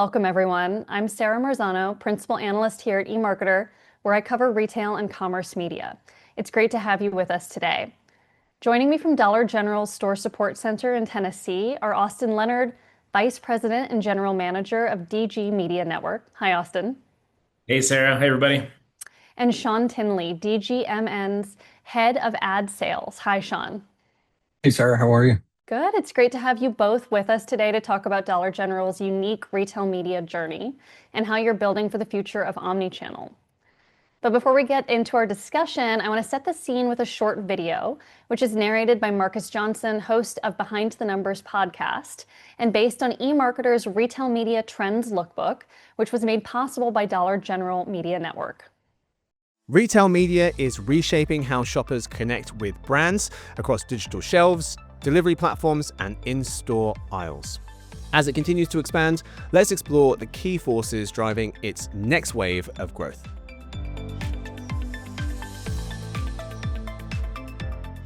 welcome everyone. I'm Sarah Marzano, Principal Analyst here at eMarketer, where I cover retail and commerce media. It's great to have you with us today. Joining me from Dollar General's Store Support Center in Tennessee are Austin Leonard, Vice President and General Manager of DG Media Network. Hi, Austin. Hey, Sarah. Hey, everybody. And Sean Tinnelly, DGMN's Head of Ad Sales. Hi, Sean. Hey, Sarah. How are you? Good. It's great to have you both with us today to talk about Dollar General's unique retail media journey and how you're building for the future of omnichannel. But before we get into our discussion, I want to set the scene with a short video, which is narrated by Marcus Johnson, host of Behind the Numbers podcast, and based on eMarketer's Retail Media Trends Lookbook, which was made possible by Dollar General Media Network. Retail media is reshaping how shoppers connect with brands across digital shelves, delivery platforms, and in-store aisles. As it continues to expand, let's explore the key forces driving its next wave of growth.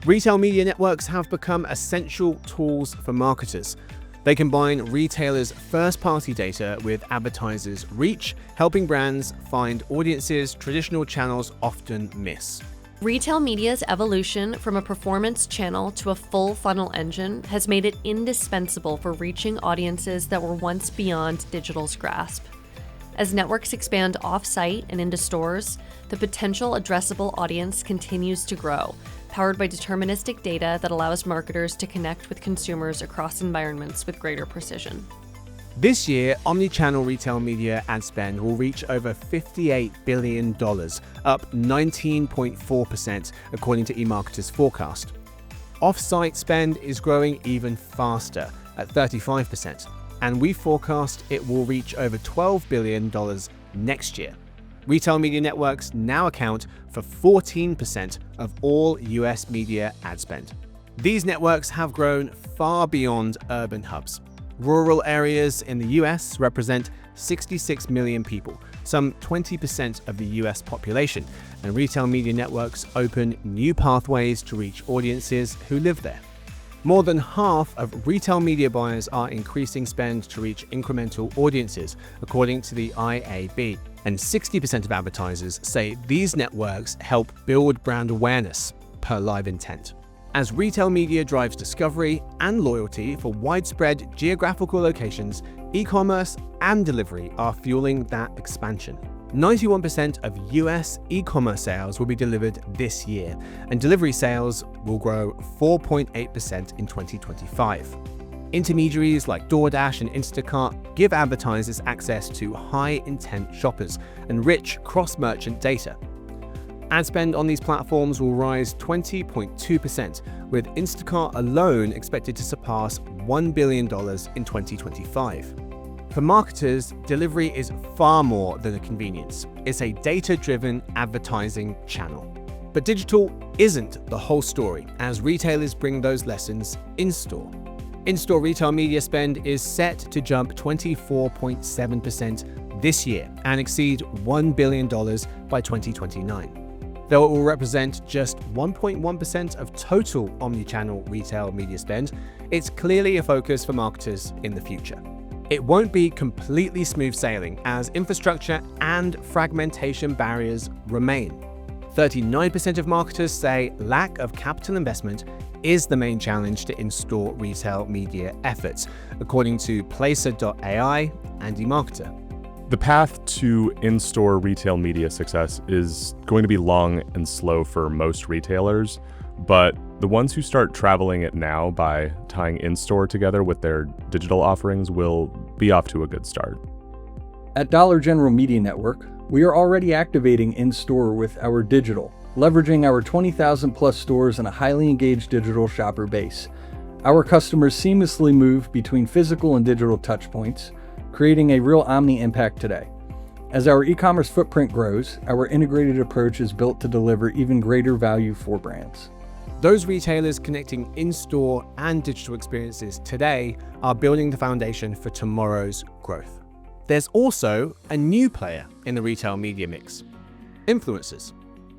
Retail media networks have become essential tools for marketers. They combine retailers' first-party data with advertisers' reach, helping brands find audiences traditional channels often miss. Retail media's evolution from a performance channel to a full funnel engine has made it indispensable for reaching audiences that were once beyond digital's grasp. As networks expand off-site and into stores, the potential addressable audience continues to grow, powered by deterministic data that allows marketers to connect with consumers across environments with greater precision. This year, omnichannel retail media ad spend will reach over $58 billion, up 19.4% according to eMarketer's forecast. Off-site spend is growing even faster at 35%, and we forecast it will reach over $12 billion next year. Retail media networks now account for 14% of all US media ad spend. These networks have grown far beyond urban hubs. Rural areas in the US represent 66 million people, some 20% of the US population, and retail media networks open new pathways to reach audiences who live there. More than half of retail media buyers are increasing spend to reach incremental audiences, according to the IAB, and 60% of advertisers say these networks help build brand awareness per live intent. As retail media drives discovery and loyalty for widespread geographical locations, e-commerce and delivery are fueling that expansion. 91% of US e-commerce sales will be delivered this year, and delivery sales will grow 4.8% in 2025. Intermediaries like DoorDash and Instacart give advertisers access to high-intent shoppers and rich cross-merchant data. Ad spend on these platforms will rise 20.2%, with Instacart alone expected to surpass $1 billion in 2025. For marketers, delivery is far more than a convenience. It's a data-driven advertising channel. But digital isn't the whole story, as retailers bring those lessons in-store. In-store retail media spend is set to jump 24.7% this year and exceed $1 billion by 2029. Though it will represent just 1.1% of total omnichannel retail media spend, it's clearly a focus for marketers in the future. It won't be completely smooth sailing, as infrastructure and fragmentation barriers remain. 39% of marketers say lack of capital investment is the main challenge to in-store retail media efforts, according to Placer.ai and eMarketer. The path to in-store retail media success is going to be long and slow for most retailers, but the ones who start traveling it now by tying in-store together with their digital offerings will be off to a good start. At Dollar General Media Network, we are already activating in-store with our digital, leveraging our 20,000 plus stores and a highly engaged digital shopper base. Our customers seamlessly move between physical and digital touchpoints, creating a real omni impact today. As our e-commerce footprint grows, our integrated approach is built to deliver even greater value for brands. Those retailers connecting in-store and digital experiences today are building the foundation for tomorrow's growth. There's also a new player in the retail media mix: influencers.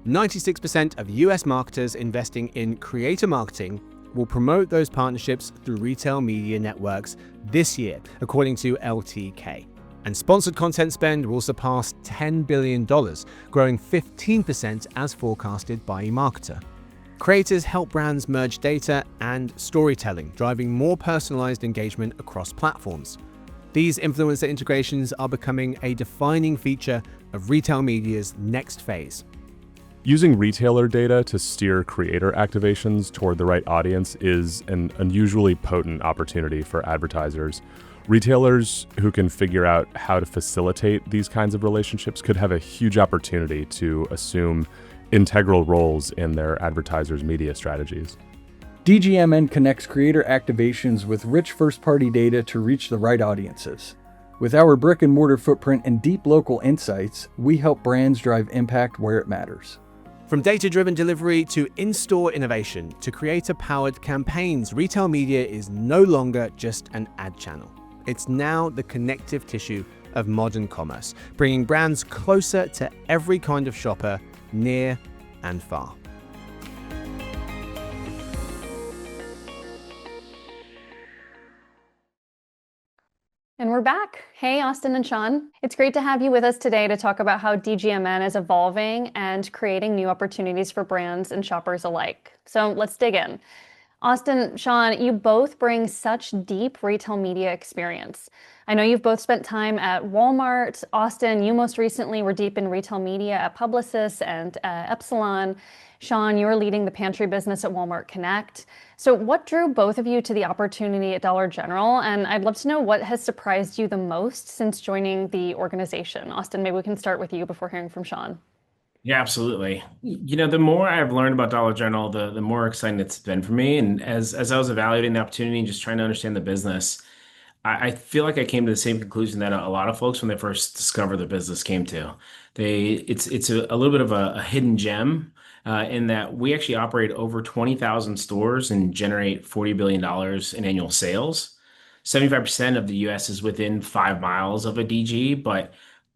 96% of US marketers investing in creator marketing will promote those partnerships through retail media networks this year, according to LTK. And sponsored content spend will surpass $10 billion, growing 15% as forecasted by eMarketer. Creators help brands merge data and storytelling, driving more personalized engagement across platforms. These influencer integrations are becoming a defining feature of retail media's next phase. Using retailer data to steer creator activations toward the right audience is an unusually potent opportunity for advertisers. Retailers who can figure out how to facilitate these kinds of relationships could have a huge opportunity to assume integral roles in their advertisers' media strategies. DGMN connects creator activations with rich first-party data to reach the right audiences. With our brick-and-mortar footprint and deep local insights, we help brands drive impact where it matters. From data-driven delivery to in-store innovation to creator-powered campaigns, retail media is no longer just an ad channel. It's now the connective tissue of modern commerce, bringing brands closer to every kind of shopper, near and far. And we're back. Hey, Austin and Sean. It's great to have you with us today to talk about how DGMN is evolving and creating new opportunities for brands and shoppers alike. So let's dig in. Austin, Sean, you both bring such deep retail media experience. I know you've both spent time at Walmart. Austin, you most recently were deep in retail media at Publicis and Epsilon. Sean, you were leading the pantry business at Walmart Connect. So what drew both of you to the opportunity at Dollar General? And I'd love to know what has surprised you the most since joining the organization. Austin, maybe we can start with you before hearing from Sean. Yeah, absolutely. The more I've learned about Dollar General, the more exciting it's been for me. And as I was evaluating the opportunity and just trying to understand the business, I feel like I came to the same conclusion that a lot of folks, when they first discover the business, came to. It's a little bit of a hidden gem in that we actually operate over 20,000 stores and generate $40 billion in annual sales. 75% of the US is within 5 miles of a DG, but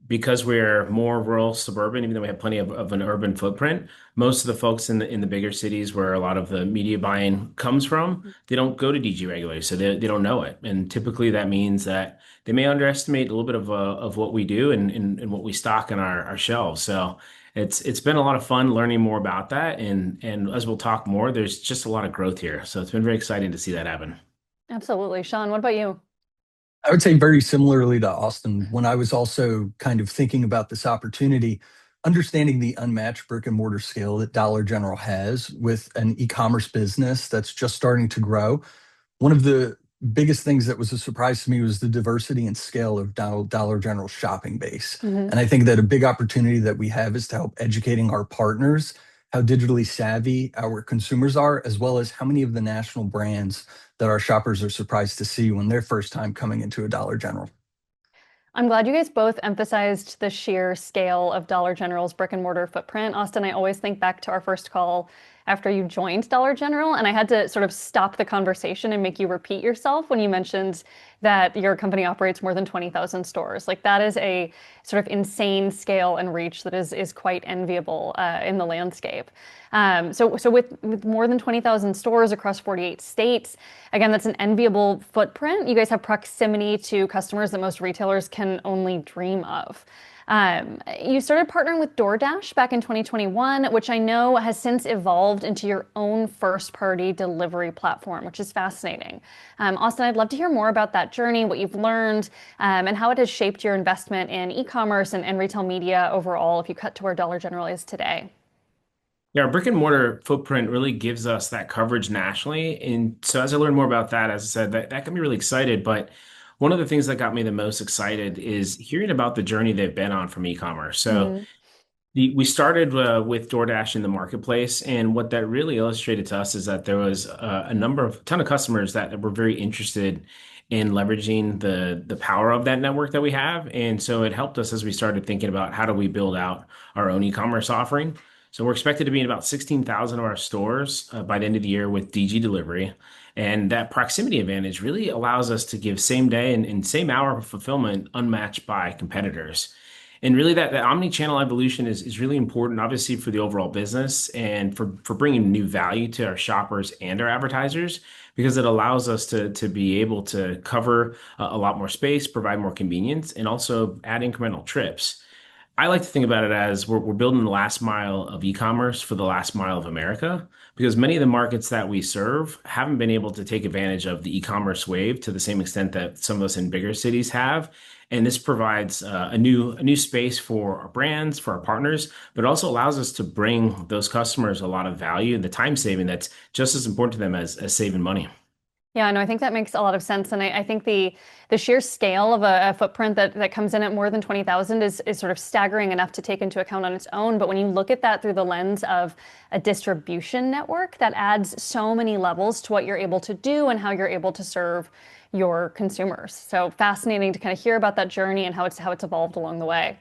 because we're more rural suburban, even though we have plenty of an urban footprint, most of the folks in the bigger cities where a lot of the media buying comes from, they don't go to DG regularly, so they don't know it. And typically that means that they may underestimate a little bit of what we do and what we stock on our shelves. So it's been a lot of fun learning more about that. And as we'll talk more, there's just a lot of growth here. So it's been very exciting to see that happen. Absolutely. Sean, what about you? I would say very similarly to Austin, when I was also kind of thinking about this opportunity, understanding the unmatched brick and mortar scale that Dollar General has with an e-commerce business that's just starting to grow. One of the biggest things that was a surprise to me was the diversity and scale of Dollar General's shopping base. Mm-hmm. And I think that a big opportunity that we have is to help educating our partners how digitally savvy our consumers are, as well as how many of the national brands that our shoppers are surprised to see when they're first time coming into a Dollar General. I'm glad you guys both emphasized the sheer scale of Dollar General's brick and mortar footprint. Austin, I always think back to our first call after you joined Dollar General, and I had to sort of stop the conversation and make you repeat yourself when you mentioned that your company operates more than 20,000 stores. Like, that is a sort of insane scale and reach that is quite enviable in the landscape. So with more than 20,000 stores across 48 states, again, that's an enviable footprint. You guys have proximity to customers that most retailers can only dream of. You started partnering with DoorDash back in 2021, which I know has since evolved into your own first-party delivery platform, which is fascinating. Austin, I'd love to hear more about that journey, what you've learned, and how it has shaped your investment in e-commerce and retail media overall, if you cut to where Dollar General is today. Yeah, our brick and mortar footprint really gives us that coverage nationally. And so as I learned more about that, as I said, that got me really excited. But one of the things that got me the most excited is hearing about the journey they've been on from e-commerce. So we started with DoorDash in the marketplace, and what that really illustrated to us is that there was a ton of customers that were very interested in leveraging the power of that network that we have. And so it helped us as we started thinking about how do we build out our own e-commerce offering. So we're expected to be in about 16,000 of our stores by the end of the year with DG delivery. And that proximity advantage really allows us to give same day and same hour fulfillment unmatched by competitors. And really that omni-channel evolution is really important, obviously, for the overall business and for bringing new value to our shoppers and our advertisers, because it allows us to be able to cover a lot more space, provide more convenience, and also add incremental trips. I like to think about it as we're building the last mile of e-commerce for the last mile of America, because many of the markets that we serve haven't been able to take advantage of the e-commerce wave to the same extent that some of us in bigger cities have. And this provides a new space for our brands, for our partners, but also allows us to bring those customers a lot of value and the time saving that's just as important to them as saving money. Yeah, no, I think that makes a lot of sense. And I think the sheer scale of a footprint that comes in at more than 20,000 is sort of staggering enough to take into account on its own. But when you look at that through the lens of a distribution network, that adds so many levels to what you're able to do and how you're able to serve your consumers. So fascinating to kind of hear about that journey and how it's evolved along the way.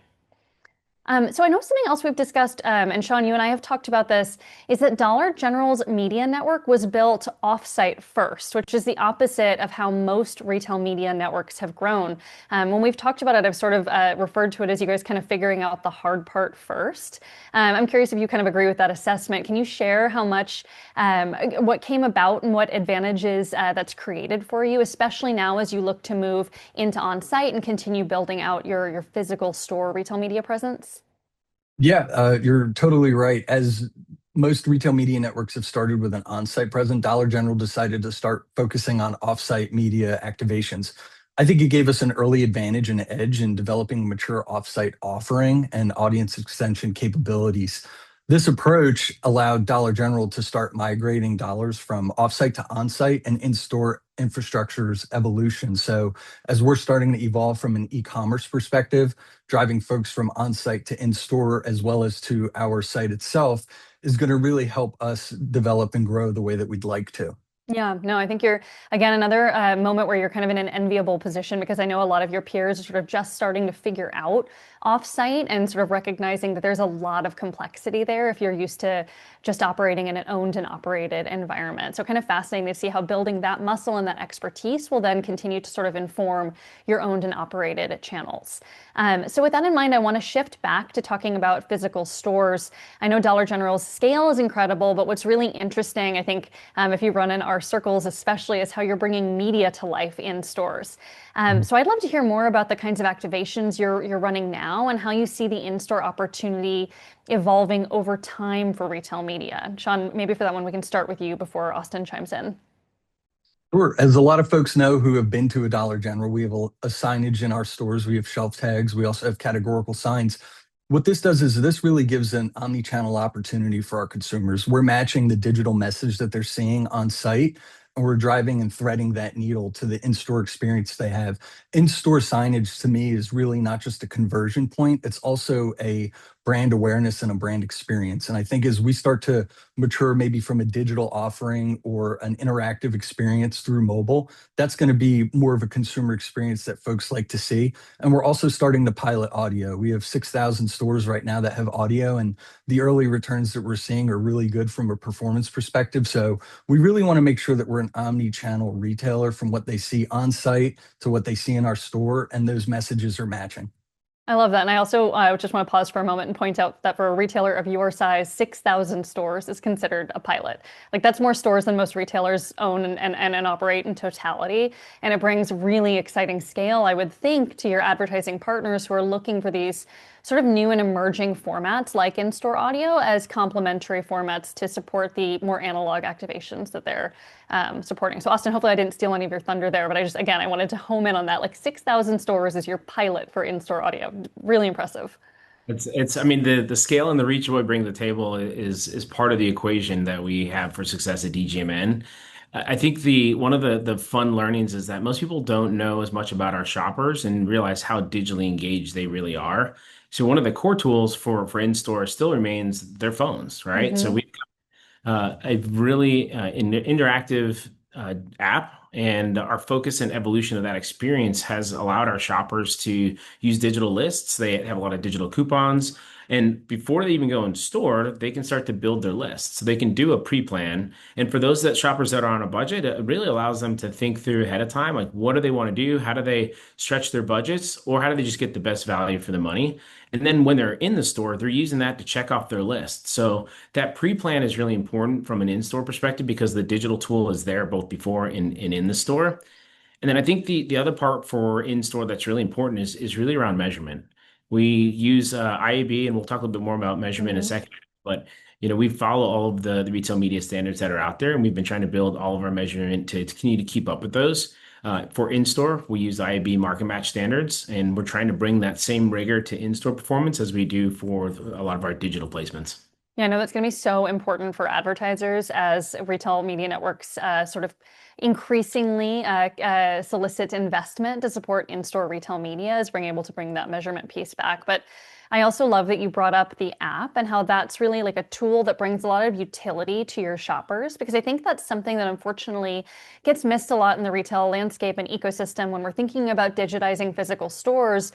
So I know something else we've discussed, and Sean, you and I have talked about this, is that Dollar General's media network was built offsite first, which is the opposite of how most retail media networks have grown. When we've talked about it, I've sort of referred to it as you guys kind of figuring out the hard part first. I'm curious if you kind of agree with that assessment. Can you share how much, what came about and what advantages that's created for you, especially now as you look to move into on-site and continue building out your physical store retail media presence? Yeah, you're totally right. As most retail media networks have started with an on-site presence, Dollar General decided to start focusing on off-site media activations. I think it gave us an early advantage and edge in developing a mature off-site offering and audience extension capabilities. This approach allowed Dollar General to start migrating dollars from off-site to on-site and in-store infrastructure's evolution. So as we're starting to evolve from an e-commerce perspective, driving folks from on-site to in-store as well as to our site itself is going to really help us develop and grow the way that we'd like to. Yeah, no, I think you're, again, another moment where you're kind of in an enviable position because I know a lot of your peers are sort of just starting to figure out offsite and sort of recognizing that there's a lot of complexity there if you're used to just operating in an owned and operated environment. So kind of fascinating to see how building that muscle and that expertise will then continue to sort of inform your owned and operated channels. So with that in mind, I want to shift back to talking about physical stores. I know Dollar General's scale is incredible, but what's really interesting, I think, if you run in our circles especially, is how you're bringing media to life in stores. So I'd love to hear more about the kinds of activations you're running now and how you see the in-store opportunity evolving over time for retail media. Sean, maybe for that one, we can start with you before Austin chimes in. Sure. As a lot of folks know who have been to a Dollar General, we have a signage in our stores. We have shelf tags. We also have categorical signs. What this does is this really gives an omni-channel opportunity for our consumers. We're matching the digital message that they're seeing on site, and we're driving and threading that needle to the in-store experience they have. In-store signage to me is really not just a conversion point, it's also a brand awareness and a brand experience. And I think as we start to mature maybe from a digital offering or an interactive experience through mobile, that's going to be more of a consumer experience that folks like to see. And we're also starting to pilot audio. We have 6,000 stores right now that have audio, and the early returns that we're seeing are really good from a performance perspective. So we really want to make sure that we're an omni-channel retailer from what they see on site to what they see in our store, and those messages are matching. I love that. And I also just want to pause for a moment and point out that for a retailer of your size, 6,000 stores is considered a pilot. Like that's more stores than most retailers own and operate in totality. And it brings really exciting scale, I would think, to your advertising partners who are looking for these sort of new and emerging formats like in-store audio as complementary formats to support the more analog activations that they're supporting. So Austin, hopefully I didn't steal any of your thunder there, but I wanted to home in on that. Like 6,000 stores is your pilot for in-store audio. Really impressive. I mean, the scale and the reach of what we bring to the table is part of the equation that we have for success at DGMN. I think one of the fun learnings is that most people don't know as much about our shoppers and realize how digitally engaged they really are. So one of the core tools for in-store still remains their phones, right? So we've got a really interactive app, and our focus and evolution of that experience has allowed our shoppers to use digital lists. They have a lot of digital coupons, And before they even go in store, they can start to build their list. So they can do a pre-plan. And for those that shoppers that are on a budget, it really allows them to think through ahead of time, like what do they want to do? How do they stretch their budgets? Or how do they just get the best value for the money? And then when they're in the store, they're using that to check off their list. So that pre-plan is really important from an in-store perspective because the digital tool is there both before and in the store. And then I think the other part for in-store that's really important is really around measurement. We use IAB, and we'll talk a little bit more about measurement in a second. But we follow all of the retail media standards that are out there, and we've been trying to build all of our measurement to continue to keep up with those. For in-store, we use IAB market match standards, and we're trying to bring that same rigor to in-store performance as we do for a lot of our digital placements. Yeah, I know that's going to be so important for advertisers as retail media networks sort of increasingly solicit investment to support in-store retail media as being able to bring that measurement piece back. But I also love that you brought up the app and how that's really like a tool that brings a lot of utility to your shoppers, because I think that's something that unfortunately gets missed a lot in the retail landscape and ecosystem when we're thinking about digitizing physical stores.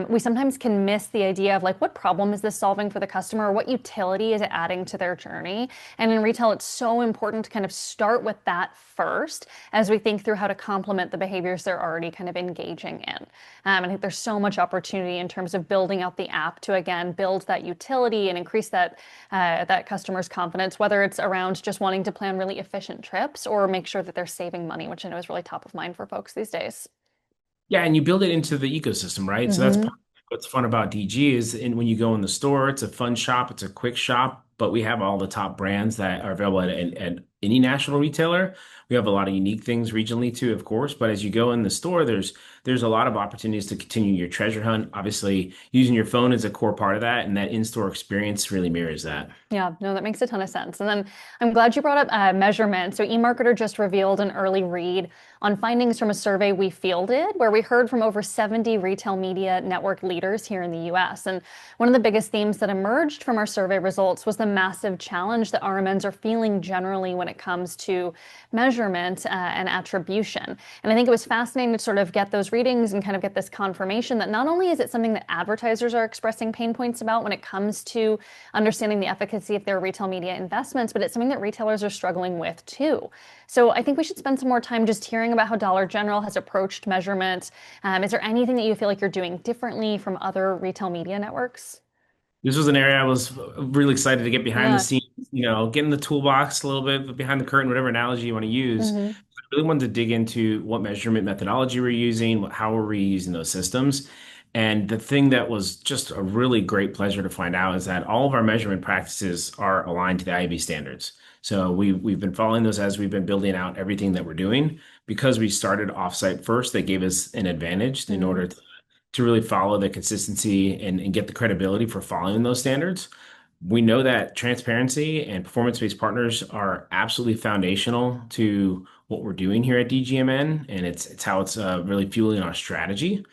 We sometimes can miss the idea of like, what problem is this solving for the customer? Or what utility is it adding to their journey? And in retail, it's so important to kind of start with that first as we think through how to complement the behaviors they're already kind of engaging in. I think there's so much opportunity in terms of building out the app to, again, build that utility and increase that that customer's confidence, whether it's around just wanting to plan really efficient trips or make sure that they're saving money, which I know is really top of mind for folks these days. Yeah, and you build it into the ecosystem, right? So that's part of what's fun about DG is when you go in the store, it's a fun shop, it's a quick shop, but we have all the top brands that are available at any national retailer. We have a lot of unique things regionally too, of course, but as you go in the store, there's a lot of opportunities to continue your treasure hunt. Obviously, using your phone is a core part of that, and that in-store experience really mirrors that. Yeah, no, that makes a ton of sense. And then I'm glad you brought up measurement. So eMarketer just revealed an early read on findings from a survey we fielded, where we heard from over 70 retail media network leaders here in the US. And one of the biggest themes that emerged from our survey results was the massive challenge that RMNs are feeling generally when it comes to measurement and attribution. And I think it was fascinating to sort of get those readings and kind of get this confirmation that not only is it something that advertisers are expressing pain points about when it comes to understanding the efficacy of their retail media investments, but it's something that retailers are struggling with too. So I think we should spend some more time just hearing about how Dollar General has approached measurement. Is there anything that you feel like you're doing differently from other retail media networks? This was an area I was really excited to get behind the Yeah. scenes, get in the toolbox a little bit, behind the curtain, whatever analogy you want to use. I really wanted to dig into what measurement methodology we're using, how are we using those systems. And the thing that was just a really great pleasure to find out is that all of our measurement practices are aligned to the IAB standards. So we've been following those as we've been building out everything that we're doing. Because we started offsite first, that gave us an advantage in order to really follow the consistency and get the credibility for following those standards. We know that transparency and performance-based partners are absolutely foundational to what we're doing here at DGMN, and it's how it's really fueling our strategy.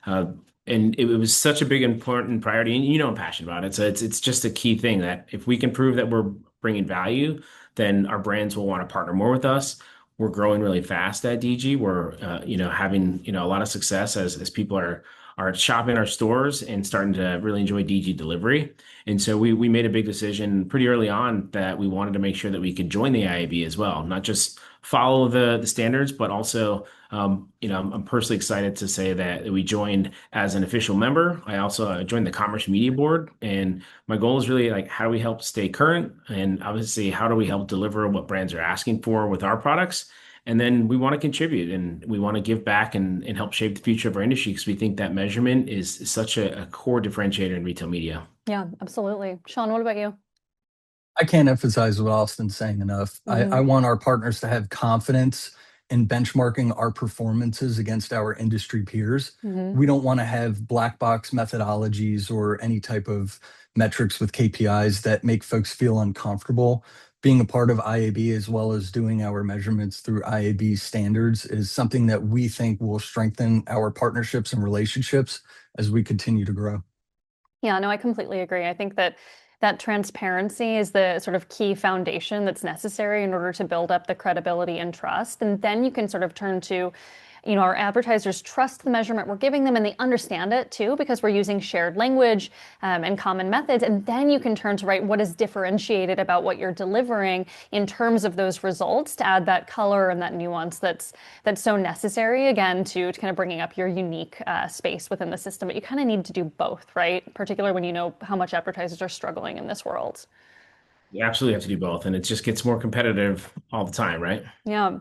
And it was such a big, important priority, and I'm passionate about it. So it's just a key thing that if we can prove that we're bringing value, then our brands will want to partner more with us. We're growing really fast at DG. We're having a lot of success as people are shopping our stores and starting to really enjoy DG delivery. And so we made a big decision pretty early on that we wanted to make sure that we could join the IAB as well, not just follow the standards, but also, I'm personally excited to say that we joined as an official member. I also joined the Commerce Media Board, and my goal is really like, how do we help stay current? And obviously, how do we help deliver what brands are asking for with our products? And then we want to contribute and we want to give back and help shape the future of our industry because we think that measurement is such a core differentiator in retail media. Yeah, absolutely. Sean, what about you? I can't emphasize what Austin's saying enough. I want our partners to have confidence in benchmarking our performances against our industry peers. We don't want to have black box methodologies or any type of metrics with KPIs that make folks feel uncomfortable. Being a part of IAB as well as doing our measurements through IAB standards is something that we think will strengthen our partnerships and relationships as we continue to grow. Yeah, no, I completely agree. I think that transparency is the sort of key foundation that's necessary in order to build up the credibility and trust. And then you can sort of turn to our advertisers trust the measurement we're giving them and they understand it too because we're using shared language and common methods. And then you can turn to what is differentiated about what you're delivering in terms of those results to add that color and that nuance that's so necessary, again, to kind of bringing up your unique space within the system. But you kind of need to do both, right? Particularly when you know how much advertisers are struggling in this world. You absolutely have to do both, and it just gets more competitive all the time, right? Yeah.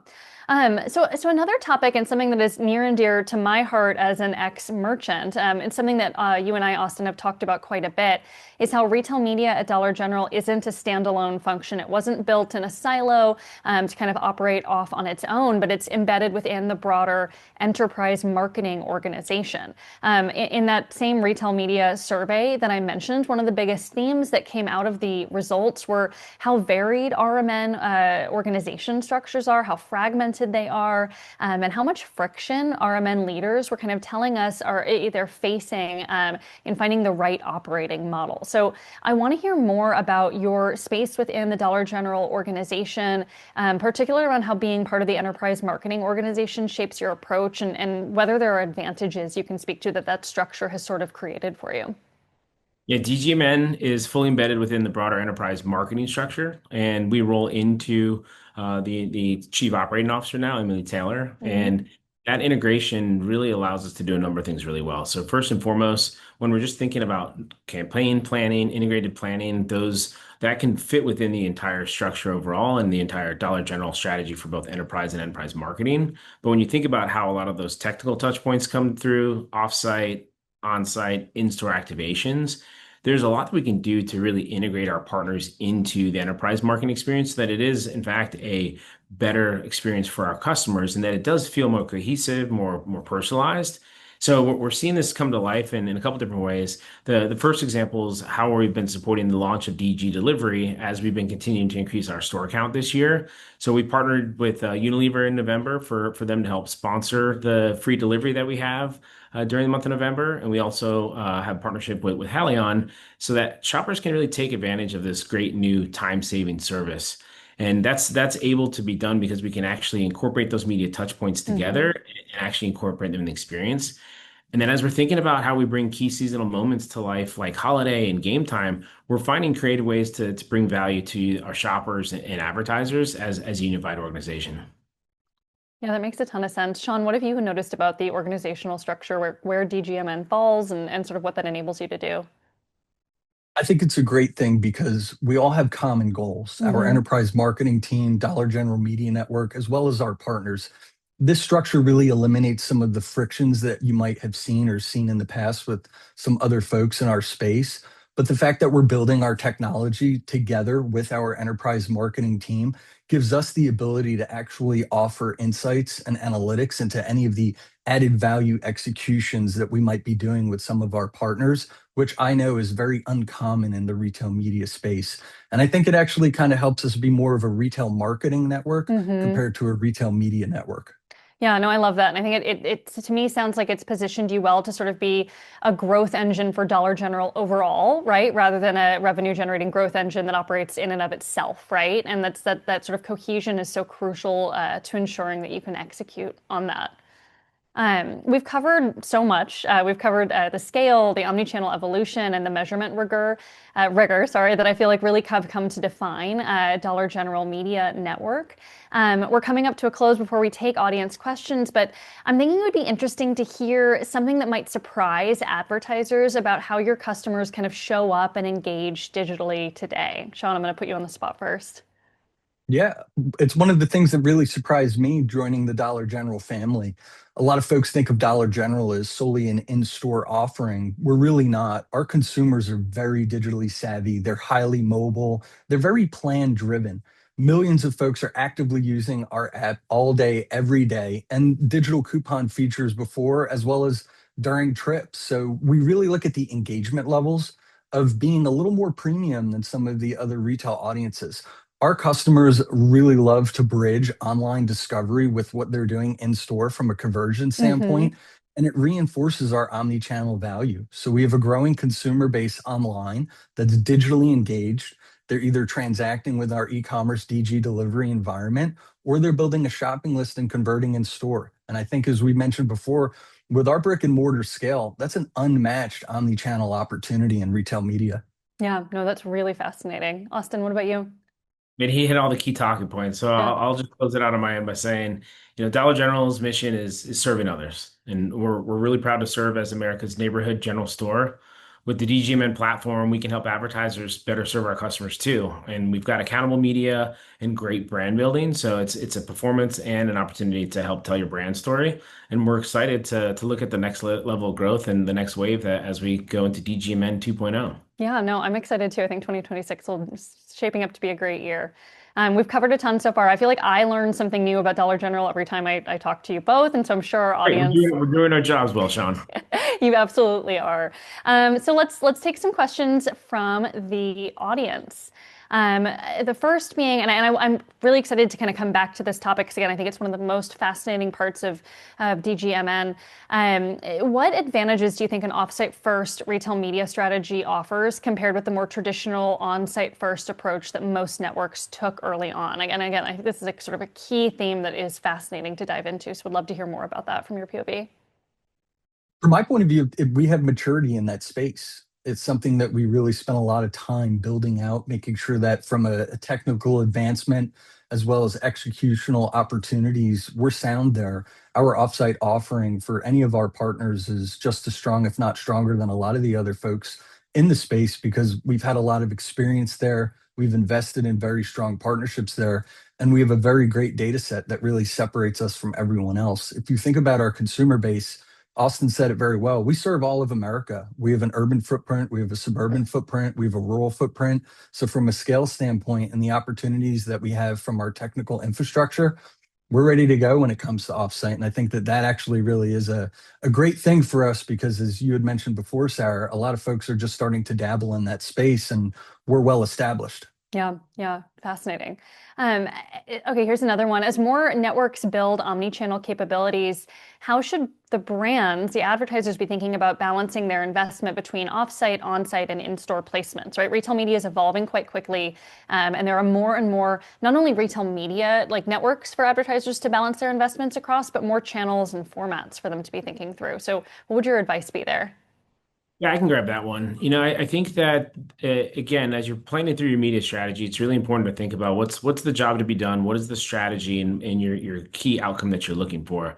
So another topic and something that is near and dear to my heart as an ex-merchant, and something that you and I, Austin, have talked about quite a bit, is how retail media at Dollar General isn't a standalone function. It wasn't built in a silo to kind of operate off on its own, but it's embedded within the broader enterprise marketing organization. In that same retail media survey that I mentioned, one of the biggest themes that came out of the results were how varied RMN organization structures are, how fragmented they are, and how much friction RMN leaders were kind of telling us they're facing in finding the right operating model. So I want to hear more about your space within the Dollar General organization, particularly around how being part of the enterprise marketing organization shapes your approach and whether there are advantages you can speak to that structure has sort of created for you. Yeah, DGMN is fully embedded within the broader enterprise marketing structure, and we roll into the chief operating officer now, Emily Taylor, and that integration really allows us to do a number of things really well. So first and foremost, when we're just thinking about campaign planning, integrated planning, those that can fit within the entire structure overall and the entire Dollar General strategy for both enterprise and enterprise marketing. But when you think about how a lot of those technical touch points come through, offsite, on-site, in-store activations, there's a lot that we can do to really integrate our partners into the enterprise marketing experience so that it is, in fact, a better experience for our customers and that it does feel more cohesive, more personalized. So we're seeing this come to life in a couple different ways. The first example is how we've been supporting the launch of DG delivery as we've been continuing to increase our store count this year. So we partnered with Unilever in November for them to help sponsor the free delivery that we have during the month of November. And we also have a partnership with Haleon so that shoppers can really take advantage of this great new time-saving service. And that's able to be done because we can actually incorporate those media touch points together and actually incorporate them in the experience. And then as we're thinking about how we bring key seasonal moments to life, like holiday and game time, we're finding creative ways to bring value to our shoppers and advertisers as a unified organization. Yeah, that makes a ton of sense. Sean, what have you noticed about the organizational structure, where DGMN falls and sort of what that enables you to do? I think it's a great thing because we all have common goals. Our enterprise marketing team, Dollar General Media Network, as well as our partners. This structure really eliminates some of the frictions that you might have seen in the past with some other folks in our space. But the fact that we're building our technology together with our enterprise marketing team gives us the ability to actually offer insights and analytics into any of the added value executions that we might be doing with some of our partners, which I know is very uncommon in the retail media space. And I think it actually kind of helps us be more of a retail marketing network compared to a retail media network. Yeah, no, I love that. And I think it to me sounds like it's positioned you well to sort of be a growth engine for Dollar General overall, right? Rather than a revenue generating growth engine that operates in and of itself, right? And that sort of cohesion is so crucial to ensuring that you can execute on that. We've covered so much. We've covered the scale, the omnichannel evolution, and the measurement rigor, that I feel like really have come to define Dollar General Media Network. We're coming up to a close before we take audience questions, but I'm thinking it would be interesting to hear something that might surprise advertisers about how your customers kind of show up and engage digitally today. Sean, I'm going to put you on the spot first. Yeah, it's one of the things that really surprised me joining the Dollar General family. A lot of folks think of Dollar General as solely an in-store offering. We're really not. Our consumers are very digitally savvy. They're highly mobile. They're very plan driven. Millions of folks are actively using our app all day, every day, and digital coupon features before as well as during trips. So we really look at the engagement levels of being a little more premium than some of the other retail audiences. Our customers really love to bridge online discovery with what they're doing in store from a conversion standpoint, and it reinforces our omni-channel value. So we have a growing consumer base online that's digitally engaged. They're either transacting with our e-commerce DG delivery environment or they're building a shopping list and converting in store. And I think, as we mentioned before, with our brick and mortar scale, that's an unmatched omni-channel opportunity in retail media. Yeah, no, that's really fascinating. Austin, what about you? And he hit all the key talking points. So Yeah. I'll just close it out on my end by saying, Dollar General's mission is serving others, and we're really proud to serve as America's neighborhood general store. With the DGMN platform, we can help advertisers better serve our customers too. And we've got accountable media and great brand building. So it's a performance and an opportunity to help tell your brand story. And we're excited to look at the next level of growth and the next wave that as we go into DGMN 2.0. Yeah, no, I'm excited too. I think 2026 will shaping up to be a great year. We've covered a ton so far. I feel like I learn something new about Dollar General every time I talk to you both, and so I'm sure our Great, audience. we're doing our jobs well, Sean. You absolutely are. So let's take some questions from the audience. The first being, and I'm really excited to kind of come back to this topic because again, I think it's one of the most fascinating parts of DGMN. What advantages do you think an offsite first retail media strategy offers compared with the more traditional on-site first approach that most networks took early on? Again, I think this is a sort of a key theme that is fascinating to dive into. So would love to hear more about that from your POV. From my point of view, we have maturity in that space. It's something that we really spent a lot of time building out, making sure that from a technical advancement as well as executional opportunities, we're sound there. Our offsite offering for any of our partners is just as strong, if not stronger, than a lot of the other folks in the space because we've had a lot of experience there. We've invested in very strong partnerships there, and we have a very great data set that really separates us from everyone else. If you think about our consumer base, Austin said it very well. We serve all of America. We have an urban footprint, we have a suburban footprint, we have a rural footprint. So, from a scale standpoint and the opportunities that we have from our technical infrastructure, we're ready to go when it comes to offsite. And I think that actually really is a great thing for us because, as you had mentioned before, Sarah, a lot of folks are just starting to dabble in that space and we're well established. Yeah, fascinating. Okay, here's another one. As more networks build omni-channel capabilities, how should the brands, the advertisers, be thinking about balancing their investment between offsite, onsite, and in-store placements, right? Retail media is evolving quite quickly, and there are more and more, not only retail media, like networks for advertisers to balance their investments across, but more channels and formats for them to be thinking through. So what would your advice be there? Yeah, I can grab that one. I think that again, as you're planning through your media strategy, it's really important to think about what's the job to be done, what is the strategy and your key outcome that you're looking for.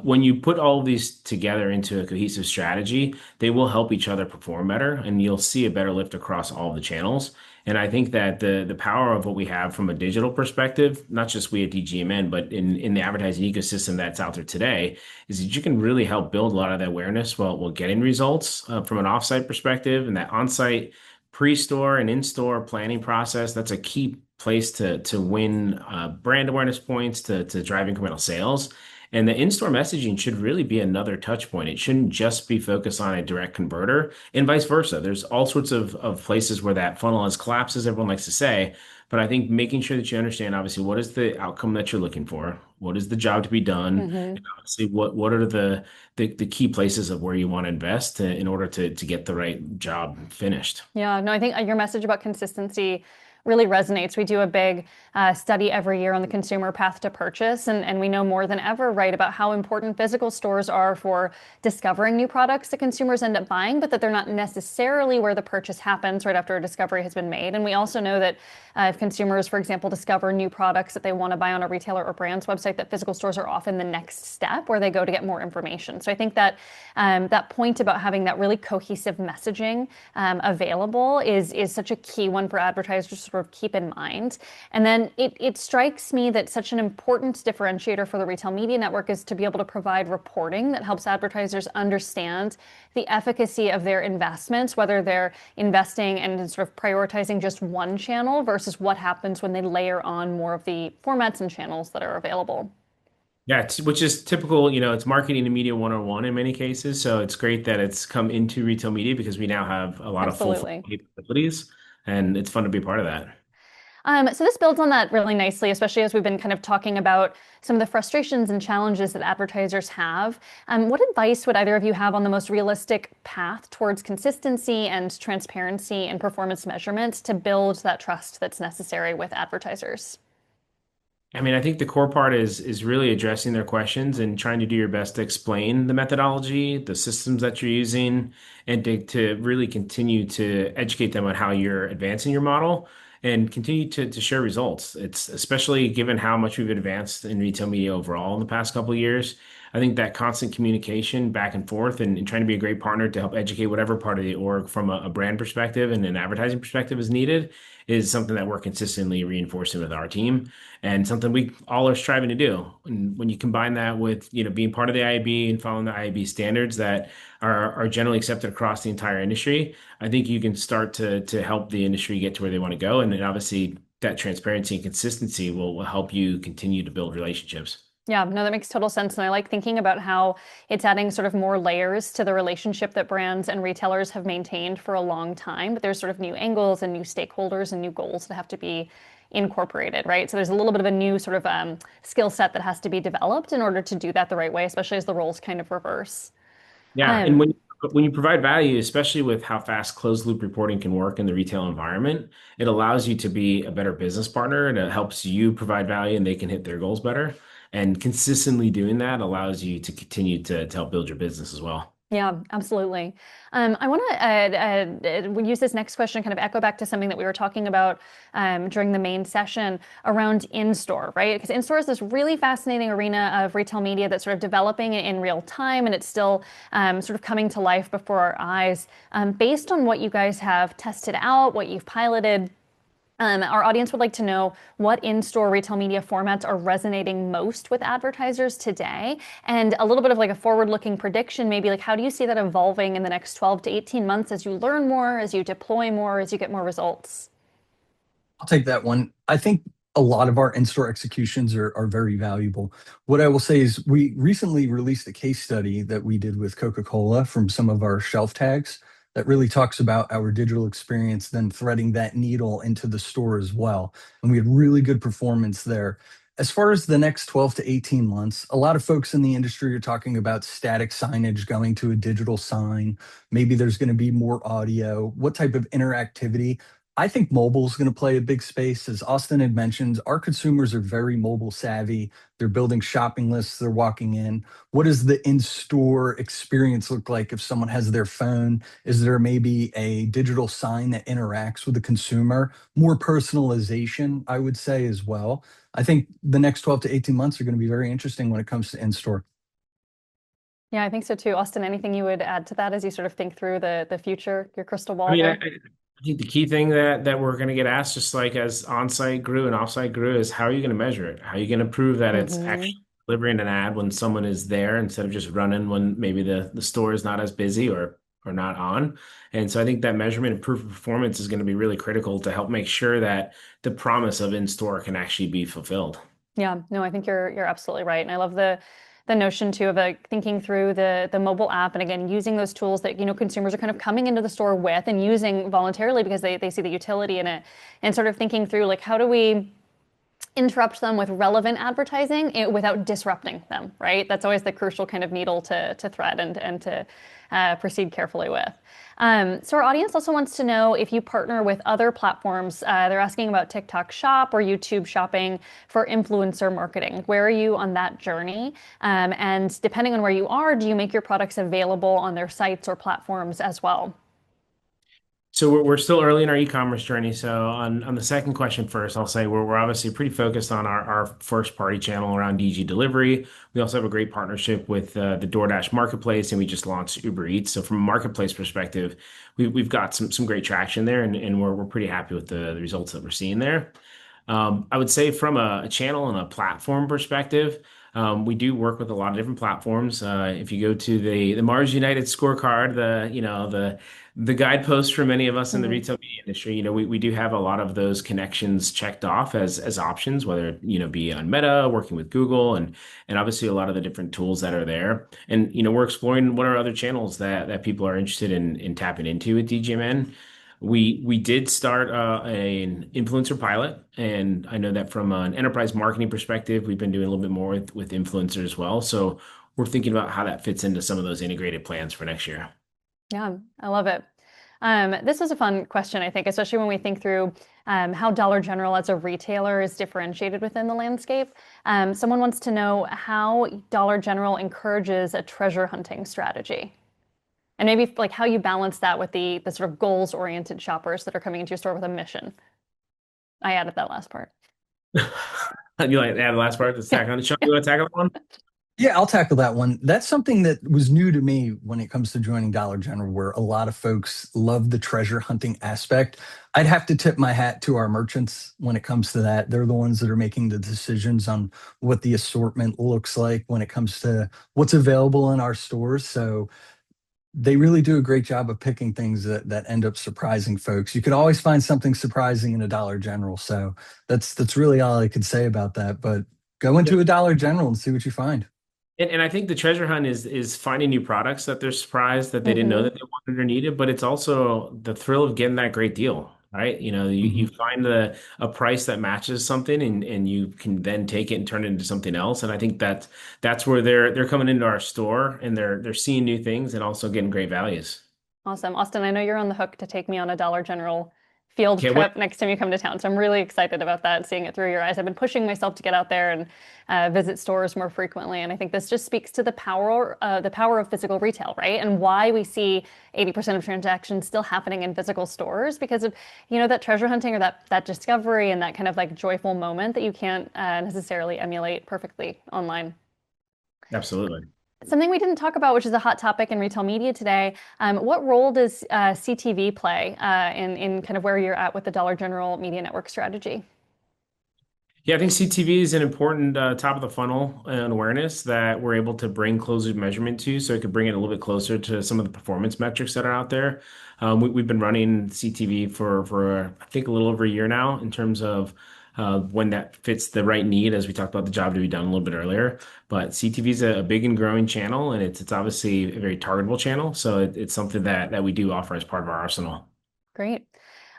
When you put all of these together into a cohesive strategy, they will help each other perform better, and you'll see a better lift across all of the channels. And I think that the power of what we have from a digital perspective, not just we at DGMN, but in the advertising ecosystem that's out there today, is that you can really help build a lot of that awareness while getting results from an offsite perspective. And that onsite pre-store and in-store planning process, that's a key place to win brand awareness points to drive incremental sales. And the in-store messaging should really be another touch point. It shouldn't just be focused on a direct converter and vice versa. There's all sorts of places where that funnel has collapsed, as everyone likes to say. But I think making sure that you understand, obviously, what is the outcome that you're looking for? What is the job to be done? And obviously, what are the key places of where you want to invest in order to get the right job finished? Yeah, no, I think your message about consistency really resonates. We do a big study every year on the consumer path to purchase, and we know more than ever, right, about how important physical stores are for discovering new products that consumers end up buying, but that they're not necessarily where the purchase happens right after a discovery has been made. And we also know that if consumers, for example, discover new products that they want to buy on a retailer or brand's website, that physical stores are often the next step where they go to get more information. So I think that that point about having that really cohesive messaging available is such a key one for advertisers to sort of keep in mind. And then it strikes me that such an important differentiator for the retail media network is to be able to provide reporting that helps advertisers understand the efficacy of their investments, whether they're investing and sort of prioritizing just one channel versus what happens when they layer on more of the formats and channels that are available. Yeah, which is typical, it's marketing and media 101 in many cases. So it's great that it's come into retail media because we now have a lot of full Absolutely. capabilities, and it's fun to be a part of that. So this builds on that really nicely, especially as we've been kind of talking about some of the frustrations and challenges that advertisers have. What advice would either of you have on the most realistic path towards consistency and transparency and performance measurement to build that trust that's necessary with advertisers? I mean, I think the core part is really addressing their questions and trying to do your best to explain the methodology, the systems that you're using, and to really continue to educate them on how you're advancing your model and continue to share results. It's especially given how much we've advanced in retail media overall in the past couple of years. I think that constant communication back and forth and trying to be a great partner to help educate whatever part of the org from a brand perspective and an advertising perspective is needed is something that we're consistently reinforcing with our team and something we all are striving to do. And when you combine that with, being part of the IAB and following the IAB standards that are generally accepted across the entire industry, I think you can start to help the industry get to where they want to go. And then obviously that transparency and consistency will help you continue to build relationships. Yeah, no, that makes total sense. And I like thinking about how it's adding sort of more layers to the relationship that brands and retailers have maintained for a long time. But there's sort of new angles and new stakeholders and new goals that have to be incorporated, right? So there's a little bit of a new sort of skill set that has to be developed in order to do that the right way, especially as the roles kind of reverse. Yeah, and Um, when you provide value, especially with how fast closed loop reporting can work in the retail environment, it allows you to be a better business partner and it helps you provide value and they can hit their goals better. And consistently doing that allows you to continue to help build your business as well. Yeah, absolutely. I want to use this next question to kind of echo back to something that we were talking about during the main session around in-store, right? Because in-store is this really fascinating arena of retail media that's sort of developing in real time, and it's still sort of coming to life before our eyes. Based on what you guys have tested out, what you've piloted, our audience would like to know what in-store retail media formats are resonating most with advertisers today, and a little bit of like a forward-looking prediction, maybe like how do you see that evolving in the next 12 to 18 months as you learn more, as you deploy more, as you get more results? I'll take that one. I think a lot of our in-store executions are very valuable. What I will say is we recently released a case study that we did with Coca-Cola from some of our shelf tags that really talks about our digital experience, then threading that needle into the store as well. And we had really good performance there. As far as the next 12 to 18 months, a lot of folks in the industry are talking about static signage going to a digital sign. Maybe there's going to be more audio. What type of interactivity? I think mobile is going to play a big space. As Austin had mentioned, our consumers are very mobile savvy. They're building shopping lists, they're walking in. What does the in-store experience look like if someone has their phone? Is there maybe a digital sign that interacts with the consumer? More personalization, I would say, as well. I think the next 12 to 18 months are going to be very interesting when it comes to in-store. Yeah, I think so too. Austin, anything you would add to that as you sort of think through the future, your crystal I ball mean, there? I think the key thing that we're going to get asked, just like as on-site grew and off-site grew, is how are you going to measure it? How are you going to prove that it's Mm-hmm. actually delivering an ad when someone is there instead of just running when maybe the store is not as busy or not on? And so I think that measurement and proof of performance is going to be really critical to help make sure that the promise of in-store can actually be fulfilled. Yeah, no, I think you're absolutely right. And I love the notion too of like thinking through the mobile app and again using those tools that consumers are kind of coming into the store with and using voluntarily because they see the utility in it and sort of thinking through like how do we interrupt them with relevant advertising without disrupting them, right? That's always the crucial kind of needle to thread and to proceed carefully with. So our audience also wants to know if you partner with other platforms. They're asking about TikTok Shop or YouTube Shopping for influencer marketing. Where are you on that journey? And depending on where you are, do you make your products available on their sites or platforms as well? So we're still early in our e-commerce journey. So on the second question first, I'll say we're obviously pretty focused on our first party channel around DG delivery. We also have a great partnership with the DoorDash marketplace, and we just launched Uber Eats. So from a marketplace perspective, we've got some great traction there, and we're pretty happy with the results that we're seeing there. I would say from a channel and a platform perspective, we do work with a lot of different platforms. If you go to the Mars United scorecard, the guidepost for many of us in the Mhm. retail media industry, we do have a lot of those connections checked off as options, whether it, be on Meta, working with Google, and obviously a lot of the different tools that are there. And we're exploring what are other channels that people are interested in tapping into with DGMN. We did start an influencer pilot, and I know that from an enterprise marketing perspective, we've been doing a little bit more with influencers as well. So we're thinking about how that fits into some of those integrated plans for next year. Yeah, I love it. This was a fun question, I think, especially when we think through how Dollar General as a retailer is differentiated within the landscape. Someone wants to know how Dollar General encourages a treasure hunting strategy. And maybe like how you balance that with the sort of goals-oriented shoppers that are coming into your store with a mission. I added that last part. You like to add the last part to tackle on? Sean, you want to tackle that one? Yeah, I'll tackle that one. That's something that was new to me when it comes to joining Dollar General, where a lot of folks love the treasure hunting aspect. I'd have to tip my hat to our merchants when it comes to that. They're the ones that are making the decisions on what the assortment looks like when it comes to what's available in our stores. So they really do a great job of picking things that end up surprising folks. You could always find something surprising in a Dollar General. So that's really all I could say about that. But go into a Dollar General and see what you find. And I think the treasure hunt is finding new products that they're surprised that they didn't know that they wanted or needed, but it's also the thrill of getting that great deal, right? You find a price that matches something and you can then take it and turn it into something else. And I think that's where they're coming into our store and they're seeing new things and also getting great values. Awesome. Austin, I know you're on the hook to take me on a Dollar General field Can't trip next time you come to town. So I'm really excited about that, seeing it through your eyes. I've been pushing myself to get out there and visit stores more frequently. And I think this just speaks to the power of physical retail, right? And why we see 80% of transactions still happening in physical stores because of, that treasure hunting or that discovery and that kind of like joyful moment that you can't necessarily emulate perfectly online. Absolutely. Something we didn't talk about, which is a hot topic in retail media today. What role does CTV play in kind of where you're at with the Dollar General Media Network strategy? Yeah, I think CTV is an important top of the funnel and awareness that we're able to bring closed loop measurement to, so it could bring it a little bit closer to some of the performance metrics that are out there. We've been running CTV for I think a little over a year now in terms of when that fits the right need, as we talked about the job to be done a little bit earlier. But CTV is a big and growing channel, and it's obviously a very targetable channel. So it's something that we do offer as part of our arsenal. Great.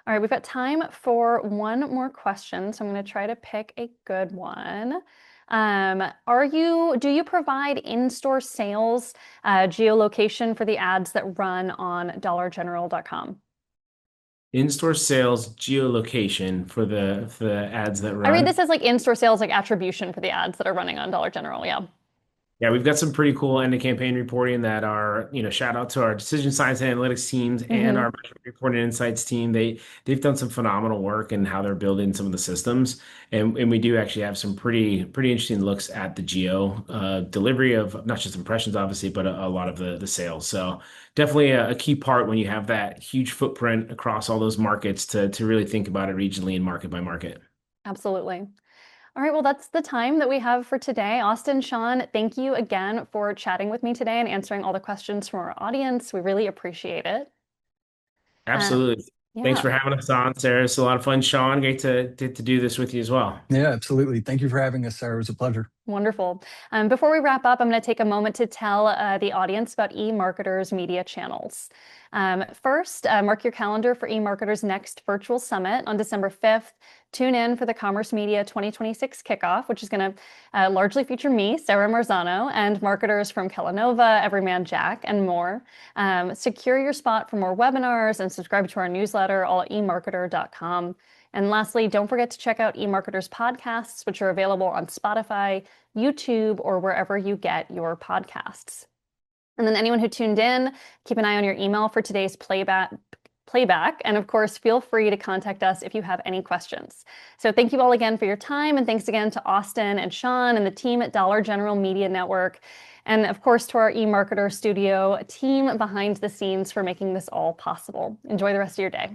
All right, we've got time for one more question, so I'm going to try to pick a good one. Do you provide in-store sales geolocation for the ads that run on dollargeneral.com? In-store sales geolocation for the ads that run. I read this as like in-store sales, like attribution for the ads that are running on Dollar General. Yeah. Yeah, we've got some pretty cool end of campaign reporting that are, shout out to our decision science and analytics teams and our measurement reporting insights team. They've done some phenomenal work in how they're building some of the systems. And we do actually have some pretty interesting looks at the geo delivery of not just impressions, obviously, but a lot of the sales. So definitely a key part when you have that huge footprint across all those markets to really think about it regionally and market by market. Absolutely. All right, well, that's the time that we have for today. Austin, Sean, thank you again for chatting with me today and answering all the questions from our audience. We really appreciate it. Absolutely. Thanks for having us on, Sarah. It's a lot of fun. Sean, great to do this with you as well. Yeah, absolutely. Thank you for having us, Sarah. It was a pleasure. Wonderful. Before we wrap up, I'm going to take a moment to tell the audience about eMarketer's media channels. First, mark your calendar for eMarketer's next virtual summit on December 5th. Tune in for the Commerce Media 2026 kickoff, which is going to largely feature me, Sarah Marzano, and marketers from Kellanova, Everyman Jack, and more. Secure your spot for more webinars and subscribe to our newsletter, all at emarketer.com. And lastly, don't forget to check out eMarketer's podcasts, which are available on Spotify, YouTube, or wherever you get your podcasts. And then anyone who tuned in, keep an eye on your email for today's playback. And of course, feel free to contact us if you have any questions. So thank you all again for your time. And thanks again to Austin and Sean and the team at Dollar General Media Network. And of course, to our eMarketer studio team behind the scenes for making this all possible. Enjoy the rest of your day.